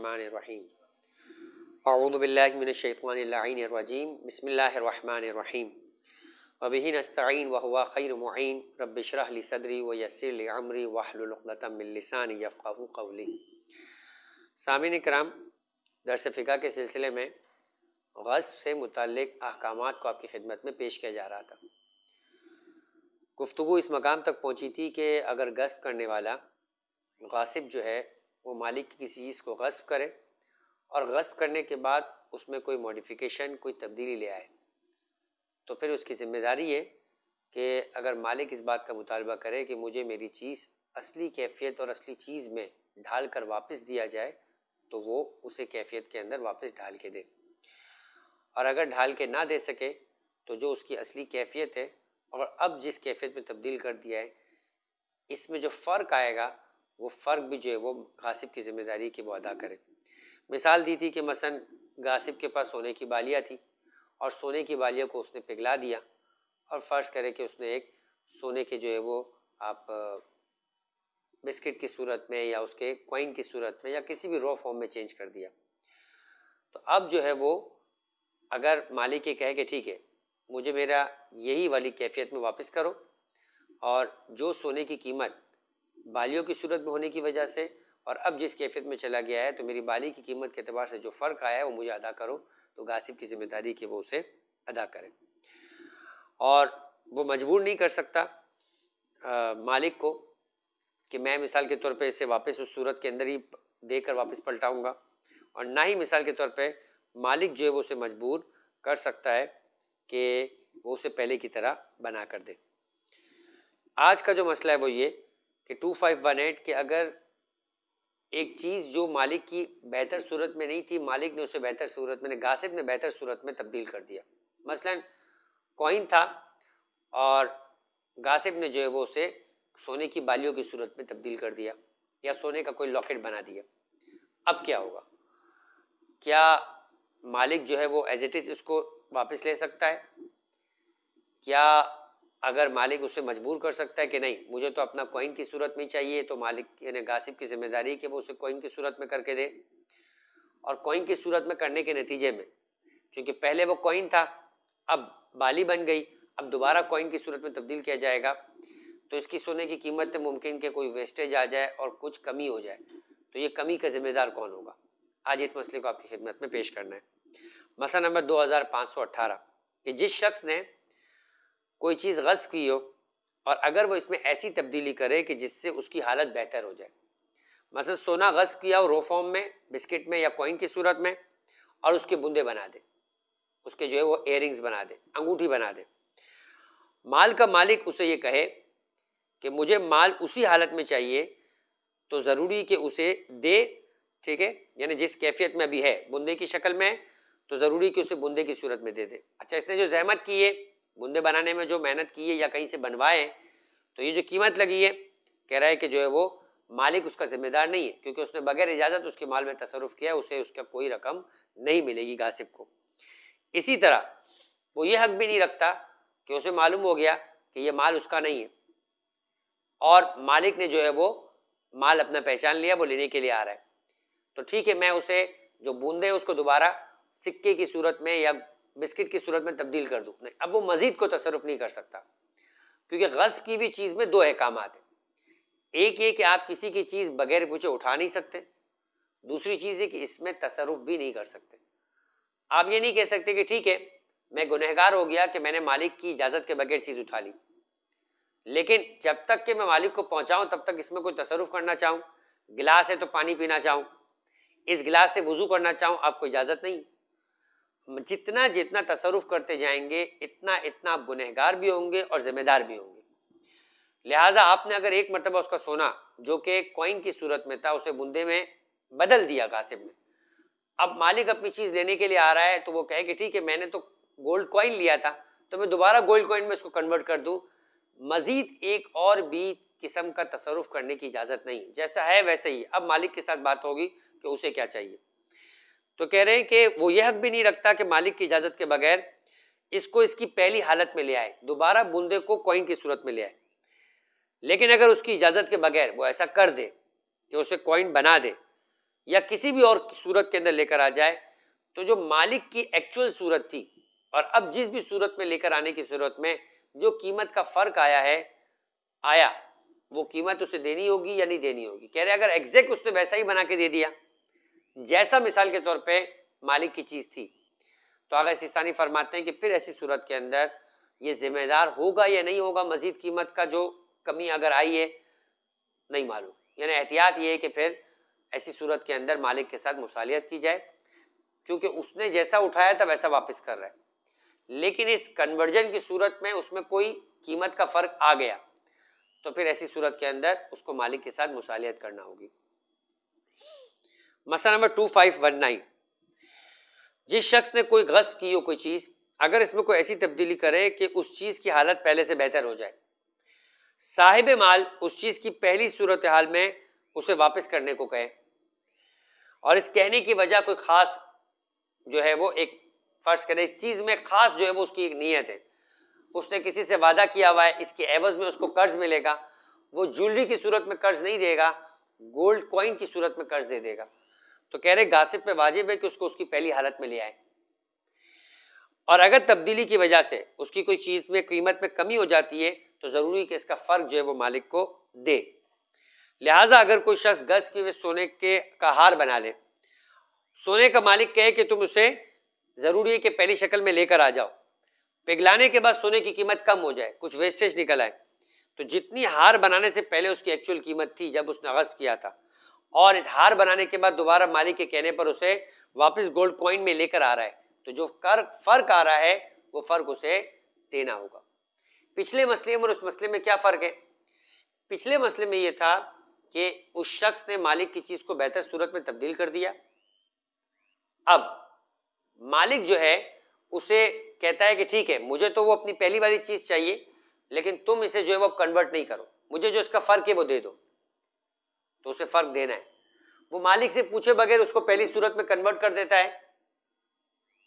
बिस्मिल्लाहिर्रहमानिर्रहीम अऊज़ु बिल्लाहि मिनश्शैतानिर्रजीम बिस्मिल्लाहिर्रहमानिर्रहीम व बिही नस्तईन व हुवा खैरुल मुईन रब्बि इश्रह ली सदरी व यस्सिर ली अमरी वहलुल उक़दतम मिन लिसानी यफ़क़हू क़ौली। सामीन इकराम, दर्स फ़िक़ह के सिलसिले में ग़स्ब से मुतल्लिक़ अहकामात को आपकी खिदमत में पेश किया जा रहा था। गुफ्तगू इस मकाम तक पहुँची थी कि अगर गस्ब करने वाला गासिब जो है वो मालिक की किसी चीज़ को गस्ब करे और गस्ब करने के बाद उसमें कोई मॉडिफिकेशन, कोई तब्दीली ले आए, तो फिर उसकी ज़िम्मेदारी है कि अगर मालिक इस बात का मुतालबा करे कि मुझे मेरी चीज़ असली कैफियत और असली चीज़ में ढाल कर वापस दिया जाए, तो वो उसे कैफियत के अंदर वापस ढाल के दे। और अगर ढाल के ना दे सके तो जो उसकी असली कैफियत है और अब जिस कैफियत में तब्दील कर दिया है, इसमें जो फ़र्क आएगा वो फ़र्क भी जो है वो गासिब की ज़िम्मेदारी कि वो अदा करे। मिसाल दी थी कि मसलन गासिब के पास सोने की बालियाँ थी और सोने की बालियों को उसने पिघला दिया और फ़र्ज़ करे कि उसने एक सोने के जो है वो आप बिस्किट की सूरत में या उसके कॉइन की सूरत में या किसी भी रॉ फॉर्म में चेंज कर दिया। तो अब जो है वो अगर मालिक ये कहे कि ठीक है, मुझे मेरा यही वाली कैफियत में वापस करो और जो सोने की कीमत बालियों की सूरत में होने की वजह से और अब जिस कैफियत में चला गया है, तो मेरी बाली की कीमत के अतबार से जो फ़र्क आया है वो मुझे अदा करो, तो गासिब की ज़िम्मेदारी कि वो उसे अदा करे। और वो मजबूर नहीं कर सकता मालिक को कि मैं मिसाल के तौर पे इसे वापस उस सूरत के अंदर ही देकर वापस पलटाऊँगा, और ना ही मिसाल के तौर पे मालिक जो है वो उसे मजबूर कर सकता है कि वो उसे पहले की तरह बना कर दे। आज का जो मसला है वो ये कि 2518 कि अगर एक चीज़ जो मालिक की बेहतर सूरत में नहीं थी, मालिक ने उसे बेहतर सूरत में, गासिब ने बेहतर सूरत में तब्दील कर दिया। मसलन कॉइन था और गासिब ने जो है वो उसे सोने की बालियों की सूरत में तब्दील कर दिया या सोने का कोई लॉकेट बना दिया। अब क्या होगा? क्या मालिक जो है वो एज इट इज़ इसको वापस ले सकता है? क्या अगर मालिक उसे मजबूर कर सकता है कि नहीं, मुझे तो अपना कॉइन की सूरत में चाहिए, तो मालिक यानी गासिब की जिम्मेदारी कि वो उसे कॉइन की सूरत में करके दे। और कॉइन की सूरत में करने के नतीजे में, क्योंकि पहले वो कॉइन था, अब बाली बन गई, अब दोबारा कॉइन की सूरत में तब्दील किया जाएगा, तो इसकी सोने की कीमत में मुमकिन कि कोई वेस्टेज आ जाए और कुछ कमी हो जाए, तो ये कमी का जिम्मेदार कौन होगा? आज इस मसले को आपकी खिदमत में पेश करना है। मसला नंबर 2518 कि जिस शख्स ने कोई चीज़ गस्ब की हो और अगर वो इसमें ऐसी तब्दीली करे कि जिससे उसकी हालत बेहतर हो जाए। मसलन सोना गस्ब किया हो रो फॉर्म में, बिस्किट में या कॉइन की सूरत में, और उसके बूंदे बना दे, उसके जो है वो इयररिंग्स बना दे, अंगूठी बना दे। माल का मालिक उसे ये कहे कि मुझे माल उसी हालत में चाहिए, तो ज़रूरी कि उसे दे, ठीक है, यानी जिस कैफियत में अभी है बूंदे की शक्ल में है, तो ज़रूरी कि उसे बूंदे की सूरत में दे दे। अच्छा, इसने जो जहमत की है, बूंदे बनाने में जो मेहनत की है या कहीं से बनवाए, तो ये जो कीमत लगी है, कह रहा है कि जो है वो मालिक उसका जिम्मेदार नहीं है, क्योंकि उसने बगैर इजाज़त उसके माल में तसरुफ़ किया, उसे उसका कोई रकम नहीं मिलेगी गासिब को। इसी तरह वो ये हक भी नहीं रखता कि उसे मालूम हो गया कि ये माल उसका नहीं है और मालिक ने जो है वो माल अपना पहचान लिया, वो लेने के लिए आ रहा है, तो ठीक है, मैं उसे जो बूंदे उसको दोबारा सिक्के की सूरत में या बिस्किट की सूरत में तब्दील कर दूं। नहीं, अब वो मजीद को तसरुफ नहीं कर सकता, क्योंकि गस्ब की हुई चीज़ में दो अहकामात है। एक ये कि आप किसी की चीज़ बगैर पूछे उठा नहीं सकते, दूसरी चीज़ है कि इसमें तसरुफ भी नहीं कर सकते। आप ये नहीं कह सकते कि ठीक है, मैं गुनहगार हो गया कि मैंने मालिक की इजाज़त के बगैर चीज़ उठा ली, लेकिन जब तक कि मैं मालिक को पहुँचाऊँ तब तक इसमें कोई तसरुफ करना चाहूँ, गिलास है तो पानी पीना चाहूँ, इस गिलास से वुज़ू करना चाहूँ, आपको इजाज़त नहीं। जितना जितना तसरुफ करते जाएंगे इतना इतना आप गुनहगार भी होंगे और जिम्मेदार भी होंगे। लिहाजा आपने अगर एक मरतबा उसका सोना जो कि कॉइन की सूरत में था उसे बूंदे में बदल दिया गासिब ने, अब मालिक अपनी चीज़ लेने के लिए आ रहा है, तो वो कहे कि ठीक है, मैंने तो गोल्ड कॉइन लिया था, तो मैं दोबारा गोल्ड कॉइन में इसको कन्वर्ट कर दूं, मजीद एक और भी किस्म का तसरुफ करने की इजाज़त नहीं। जैसा है वैसे ही अब मालिक के साथ बात होगी कि उसे क्या चाहिए। तो कह रहे हैं कि वो यह हक भी नहीं रखता कि मालिक की इजाज़त के बगैर इसको इसकी पहली हालत में ले आए, दोबारा बूंदे को कॉइन की सूरत में ले आए। लेकिन अगर उसकी इजाज़त के बगैर वो ऐसा कर दे कि उसे कॉइन बना दे, या किसी भी और सूरत के अंदर लेकर आ जाए, तो जो मालिक की एक्चुअल सूरत थी और अब जिस भी सूरत में लेकर आने की सूरत में जो कीमत का फर्क आया वो कीमत उसे देनी होगी या नहीं देनी होगी। कह रहे अगर एग्जैक्ट उसने वैसा ही बना के दे दिया जैसा मिसाल के तौर पे मालिक की चीज थी, तो आगे सिस्तानी फरमाते हैं कि फिर ऐसी सूरत के अंदर ये जिम्मेदार होगा या नहीं होगा मजीद कीमत का जो कमी अगर आई है, नहीं मालूम। यानी एहतियात ये है कि फिर ऐसी सूरत के अंदर मालिक के साथ मुसालियत की जाए, क्योंकि उसने जैसा उठाया था वैसा वापस कर रहा है। लेकिन इस कन्वर्जन की सूरत में उसमें कोई कीमत का फर्क आ गया, तो फिर ऐसी सूरत के अंदर उसको मालिक के साथ मुसालियत करना होगी। मसला नंबर 2519, जिस शख्स ने कोई गस्ब की हो कोई चीज, अगर इसमें कोई ऐसी तब्दीली करे कि उस चीज की हालत पहले से बेहतर हो जाए, साहिब माल उस चीज की पहली सूरत हाल में उसे वापस करने को कहे, और इस कहने की वजह कोई खास जो है वो एक फर्ज करे इस चीज में खास जो है वो उसकी एक नीयत है, उसने किसी से वादा किया हुआ है इसके एवज में उसको कर्ज मिलेगा, वो ज्वेलरी की सूरत में कर्ज नहीं देगा, गोल्ड कॉइन की सूरत में कर्ज दे देगा, तो कह रहे गासिब पे वाजिब है कि उसको उसकी पहली हालत में ले आए। और अगर तब्दीली की वजह से उसकी कोई चीज में कीमत में कमी हो जाती है तो जरूरी कि इसका फर्क जो है वो मालिक को दे। लिहाजा अगर कोई शख्स गज की वे सोने के का हार बना ले, सोने का मालिक कहे कि तुम उसे जरूरी है कि पहली शक्ल में लेकर आ जाओ, पिघलाने के बाद सोने की कीमत कम हो जाए, कुछ वेस्टेज निकल आए, तो जितनी हार बनाने से पहले उसकी एक्चुअल कीमत थी जब उसने गस्ब किया था, और इस हार बनाने के बाद दोबारा मालिक के कहने पर उसे वापस गोल्ड कॉइन में लेकर आ रहा है, तो जो फर्क आ रहा है वो फर्क उसे देना होगा। पिछले मसले में और उस मसले में क्या फर्क है? पिछले मसले में यह था कि उस शख्स ने मालिक की चीज को बेहतर सूरत में तब्दील कर दिया। अब मालिक जो है उसे कहता है कि ठीक है मुझे तो वो अपनी पहली वाली चीज चाहिए, लेकिन तुम इसे जो है वो कन्वर्ट नहीं करो, मुझे जो इसका फर्क है वो दे दो, तो उसे फर्क देना है। वो मालिक से पूछे बगैर उसको पहली सूरत में कन्वर्ट कर देता है,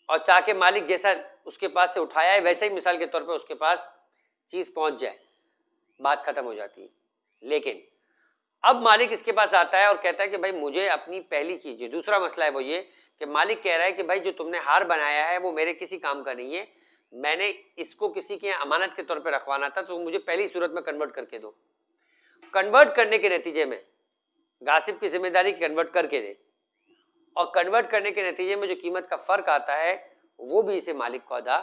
और ताकि मालिक जैसा उसके पास से उठाया है वैसे ही मिसाल के तौर पे उसके पास चीज पहुंच जाए, बात खत्म हो जाती है। लेकिन अब मालिक इसके पास आता है और कहता है कि भाई मुझे अपनी पहली चीज, जो दूसरा मसला है वो ये कि मालिक कह रहा है कि भाई जो तुमने हार बनाया है वो मेरे किसी काम का नहीं है, मैंने इसको किसी के अमानत के तौर पे रखवाना था, तो मुझे पहली सूरत में कन्वर्ट करके दो। कन्वर्ट करने के नतीजे में गासिब की जिम्मेदारी कन्वर्ट करके दे, और कन्वर्ट करने के नतीजे में जो कीमत का फर्क आता है वो भी इसे मालिक को अदा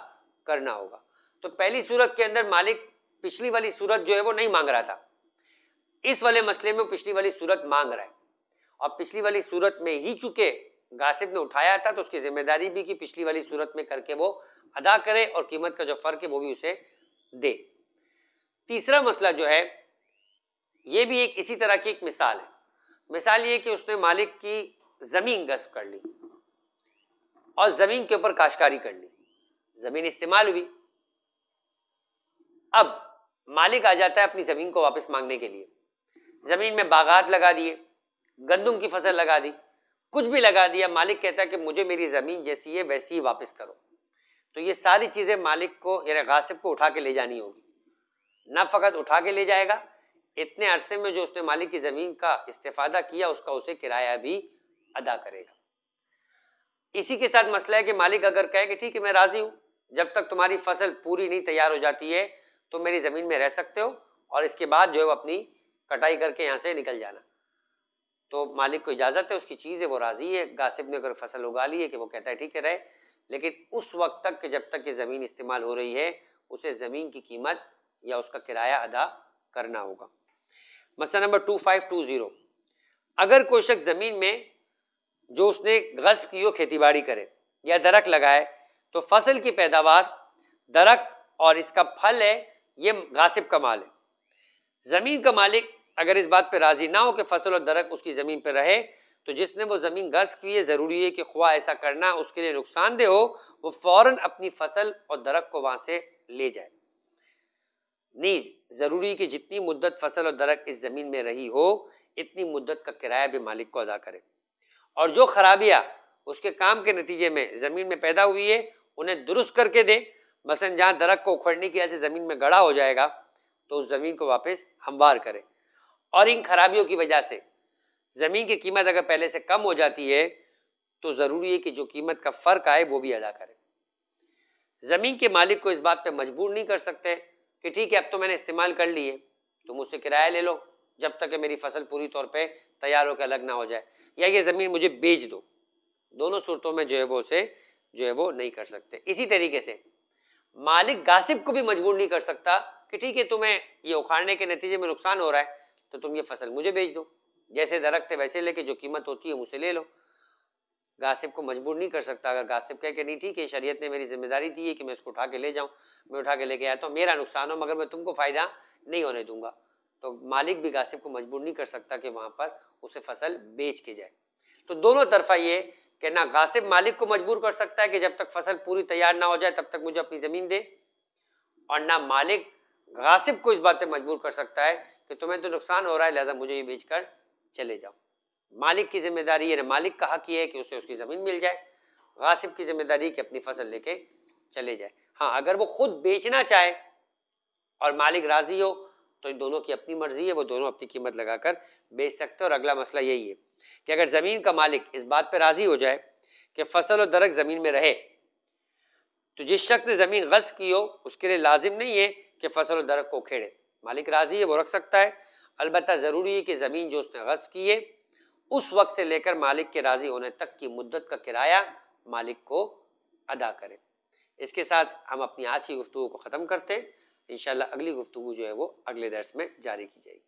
करना होगा। तो पहली सूरत के अंदर मालिक पिछली वाली सूरत जो है वो नहीं मांग रहा था, इस वाले मसले में पिछली वाली सूरत मांग रहा है, और पिछली वाली सूरत में ही चूंकि गासिब ने उठाया था तो उसकी जिम्मेदारी भी कि पिछली वाली सूरत में करके वो अदा करे और कीमत का जो फर्क है वो भी उसे दे। तीसरा मसला जो है ये भी एक इसी तरह की एक मिसाल है। मिसाल ये कि उसने मालिक की जमीन गस्ब कर ली और जमीन के ऊपर काश्तकारी कर ली, जमीन इस्तेमाल हुई। अब मालिक आ जाता है अपनी जमीन को वापस मांगने के लिए, जमीन में बागात लगा दिए, गंदुम की फसल लगा दी, कुछ भी लगा दिया, मालिक कहता है कि मुझे मेरी जमीन जैसी है वैसी ही वापस करो, तो ये सारी चीजें मालिक को यानी गासिब को उठा के ले जानी होगी। न फकत उठा के ले जाएगा, इतने अरसे में जो उसने मालिक की जमीन का इस्तेफादा किया उसका उसे किराया भी अदा करेगा। इसी के साथ मसला है कि मालिक अगर कहे कि ठीक है मैं राजी हूं, जब तक तुम्हारी फसल पूरी नहीं तैयार हो जाती है तो मेरी जमीन में रह सकते हो, और इसके बाद जो है वो अपनी कटाई करके यहां से निकल जाना, तो मालिक को इजाजत है, उसकी चीज है, वो राजी है। गासिब ने अगर फसल उगा ली है कि वो कहता है ठीक है रहे, लेकिन उस वक्त तक कि जब तक कि जमीन इस्तेमाल हो रही है उसे जमीन की कीमत या उसका किराया अदा करना होगा। मसला नंबर 2520, अगर कोई शख्स जमीन में जो उसने गस्ब की हो खेती बाड़ी करे या दरख्त लगाए, तो फसल की पैदावार, दरख्त और इसका फल है ये गासिब का माल है। जमीन का मालिक अगर इस बात पे राजी ना हो कि फसल और दरख्त उसकी जमीन पे रहे, तो जिसने वो जमीन गस्ब की है जरूरी है कि ख्वाह ऐसा करना उसके लिए नुकसानदेह हो, वो फौरन अपनी फसल और दरख्त को वहां से ले जाए। नीज जरूरी कि जितनी मुद्दत फसल और दरख्त इस जमीन में रही हो इतनी मुद्दत का किराया भी मालिक को अदा करे, और जो खराबियां उसके काम के नतीजे में जमीन में पैदा हुई है उन्हें दुरुस्त करके दे। मसलन जहां दरख्त को उखड़ने की वजह से जमीन में गड़ा हो जाएगा तो उस जमीन को वापस हमवार करे, और इन खराबियों की वजह से ज़मीन की कीमत अगर पहले से कम हो जाती है तो ज़रूरी है कि जो कीमत का फ़र्क आए वो भी अदा करें। ज़मीन के मालिक को इस बात पे मजबूर नहीं कर सकते कि ठीक है अब तो मैंने इस्तेमाल कर ली है, तुम मुझसे किराया ले लो जब तक कि मेरी फसल पूरी तौर पे तैयार होकर अलग ना हो जाए, या ये ज़मीन मुझे बेच दो। दोनों सूरतों में जो है वो उसे जो है वो नहीं कर सकते। इसी तरीके से मालिक गासिब को भी मजबूर नहीं कर सकता कि ठीक है तुम्हें ये उखाड़ने के नतीजे में नुकसान हो रहा है तो तुम ये फसल मुझे बेच दो, जैसे दरख्त है वैसे लेके जो कीमत होती है मुझसे ले लो। गासिब को मजबूर नहीं कर सकता। अगर गासिब कहे कि नहीं ठीक है शरीयत ने मेरी जिम्मेदारी दी है कि मैं इसको उठा के ले जाऊं, मैं उठा के लेके आया तो मेरा नुकसान हो मगर मैं तुमको फायदा नहीं होने दूंगा, तो मालिक भी गासिब को मजबूर नहीं कर सकता कि वहां पर उसे फसल बेच के जाए। तो दोनों तरफा ये कि ना गासिब मालिक को मजबूर कर सकता है कि जब तक फसल पूरी तैयार ना हो जाए तब तक मुझे अपनी जमीन दे, और ना मालिक गासिब को इस बात पे मजबूर कर सकता है कि तुम्हें तो नुकसान हो रहा है लिहाजा मुझे ये बेचकर चले जाओ। मालिक की जिम्मेदारी है, मालिक का हक ये है कि उसे उसकी जमीन मिल जाए, गासिब की जिम्मेदारी कि अपनी फसल लेके चले जाए। हाँ, अगर वो खुद बेचना चाहे और मालिक राजी हो तो इन दोनों की अपनी मर्जी है, वो दोनों अपनी कीमत लगाकर बेच सकते हैं। और अगला मसला यही है कि अगर जमीन का मालिक इस बात पर राजी हो जाए कि फसल और दरख्त जमीन में रहे तो जिस शख्स ने जमीन गस्ब की हो उसके लिए लाजिम नहीं है कि फसल और दरख्त को उखेड़े। मालिक राजी है वो रख सकता है, अलबत्ता जरूरी है कि जमीन जो उसने गस्ब की है उस वक्त से लेकर मालिक के राजी होने तक की मुद्दत का किराया मालिक को अदा करें। इसके साथ हम अपनी आज की गुफ्तगू को ख़त्म करते हैं। इंशाल्लाह अगली गुफ्तगू जो है वो अगले दर्स में जारी की जाएगी।